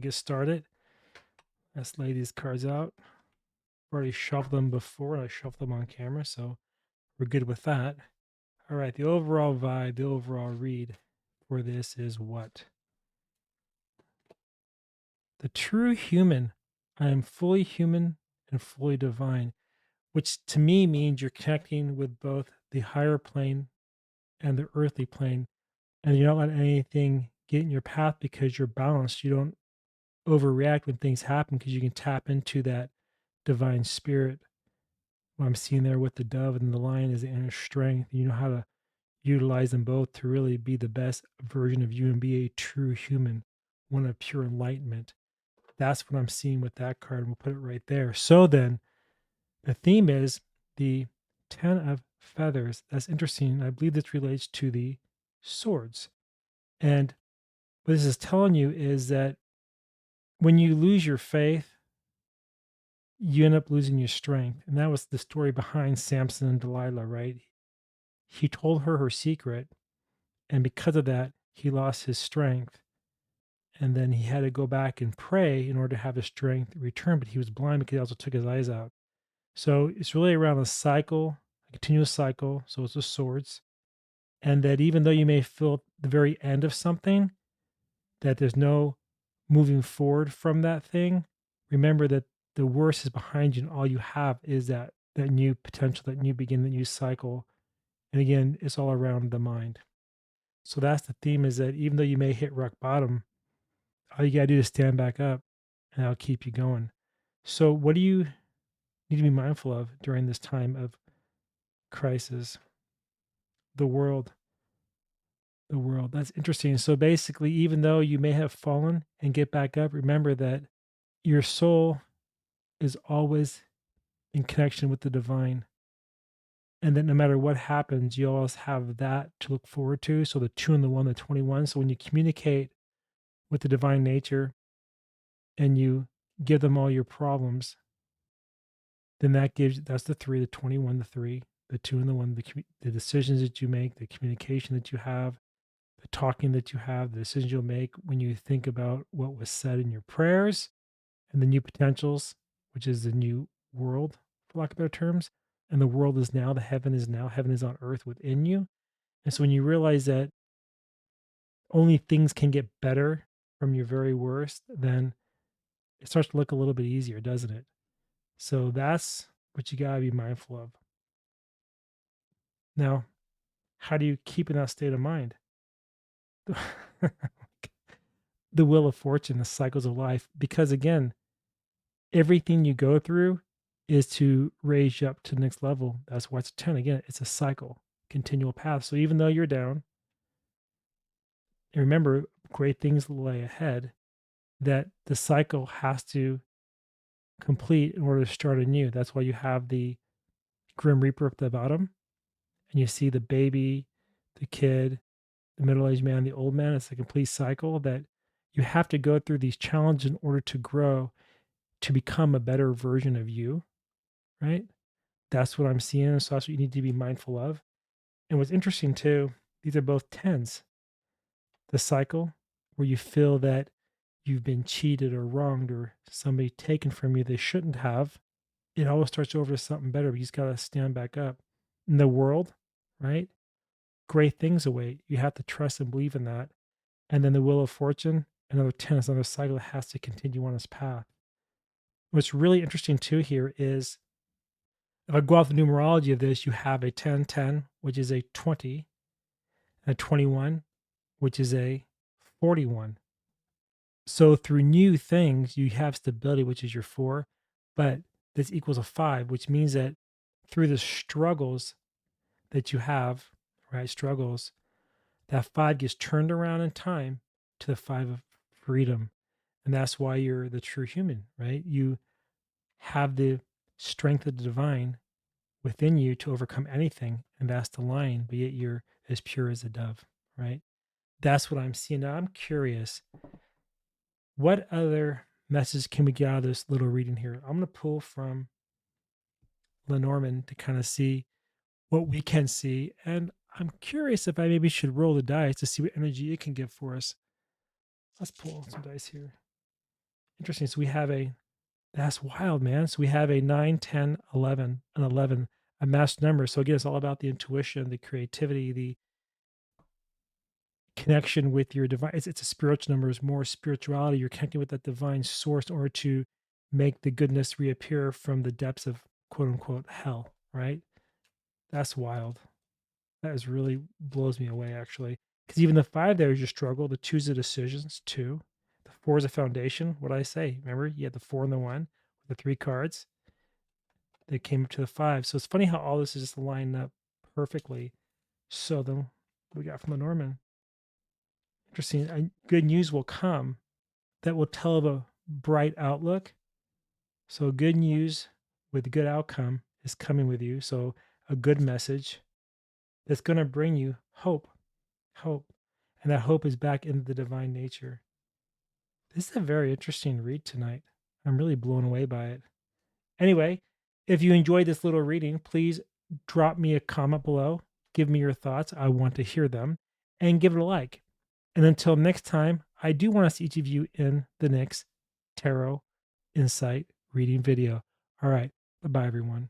get started. Let's lay these cards out. I've already shuffled them before. I shuffled them on camera, so we're good with that. All right, the overall vibe, the overall read for this is what? The true human. I am fully human and fully divine, which to me means you're connecting with both the higher plane and the earthly plane, and you're not letting anything get in your path because you're balanced. You don't overreact when things happen because you can tap into that divine spirit. What I'm seeing there with the dove and the lion is the inner strength. You know how to utilize them both to really be the best version of you and be a true human, one of pure enlightenment. That's what I'm seeing with that card. We'll put it right there. So then the theme is the 10 of feathers. That's interesting. I believe this relates to the swords. And what this is telling you is that when you lose your faith, you end up losing your strength. And that was the story behind Samson and Delilah, right? He told her secret. And because of that, he lost his strength. And then he had to go back and pray in order to have his strength return. But he was blind because he also took his eyes out. So it's really around a cycle, a continuous cycle. So it's the swords. And that even though you may feel the very end of something, that there's no moving forward from that thing, remember that the worst is behind you and all you have is that new potential, that new beginning, that new cycle. And again, it's all around the mind. So that's the theme, is that even though you may hit rock bottom, all you gotta do is stand back up and that'll keep you going. So what do you need to be mindful of during this time of crisis? The world. The world. That's interesting. So basically, even though you may have fallen and get back up, remember that your soul is always in connection with the divine. And that no matter what happens, you always have that to look forward to. So the 2 and the 1, the 21. So when you communicate with the divine nature and you give them all your problems, then that's the 3, the 21, the 3, the 2 and the 1, the decisions that you make, the communication that you have, the talking that you have, the decisions you'll make when you think about what was said in your prayers and the new potentials, which is the new world, for lack of better terms. And the world is now, the heaven is now, heaven is on earth within you. And so when you realize that only things can get better from your very worst, then it starts to look a little bit easier, doesn't it? So that's what you got to be mindful of. Now, how do you keep in that state of mind? The wheel of fortune, the cycles of life, because again, everything you go through is to raise you up to the next level. That's why it's a 10. Again, it's a cycle, continual path. So even though you're down, and remember, great things lay ahead, that the cycle has to complete in order to start anew. That's why you have the Grim Reaper at the bottom, and you see the baby, the kid, the middle-aged man, the old man. It's a complete cycle that you have to go through these challenges in order to grow, to become a better version of you, right? That's what I'm seeing. So that's what you need to be mindful of. And what's interesting too, these are both tens. The cycle where you feel that you've been cheated or wronged or somebody taken from you they shouldn't have, it always starts over to something better. But you just got to stand back up. In the world, right? Great things await. You have to trust and believe in that. And then the wheel of fortune, another 10 is another cycle that has to continue on its path. What's really interesting too here is if I go off the numerology of this, you have a 10-10, which is a 20, and a 21, which is a 41. So through new things, you have stability, which is your 4, but this equals a 5, which means that through the struggles that you have, right? Struggles, that 5 gets turned around in time to the 5 of freedom. And that's why you're the true human, right? You have the strength of the divine within you to overcome anything, and that's the lion, but yet you're as pure as a dove, right? That's what I'm seeing. Now I'm curious, what other message can we get out of this little reading here? I'm going to pull from Lenormand to kind of see what we can see. And I'm curious if I maybe should roll the dice to see what energy it can give for us. Let's pull some dice here. Interesting. So we have a that's wild, man. So we have a 9, 10, 11, and 11, a master number. So again, it's all about the intuition, the creativity, the connection with your divine. It's a spiritual number, it's more spirituality. You're connecting with that divine source in order to make the goodness reappear from the depths of quote unquote hell, right? That's wild. That is really blows me away, actually. Because even the five there is your struggle, the two's the decisions, two. The four is a foundation. What did I say? Remember, you had the four and the one, the three cards. They came up to the five. So it's funny how all this is just lined up perfectly. So then we got from Lenormand. Interesting. Good news will come that will tell of a bright outlook. So good news with good outcome is coming with you. So a good message that's going to bring you hope, hope. And that hope is back into the divine nature. This is a very interesting read tonight. I'm really blown away by it. Anyway, if you enjoyed this little reading, please drop me a comment below. Give me your thoughts. I want to hear them. And give it a like. And until next time, I do want to see each of you in the next Tarot Insight reading video. All right. Bye bye, everyone.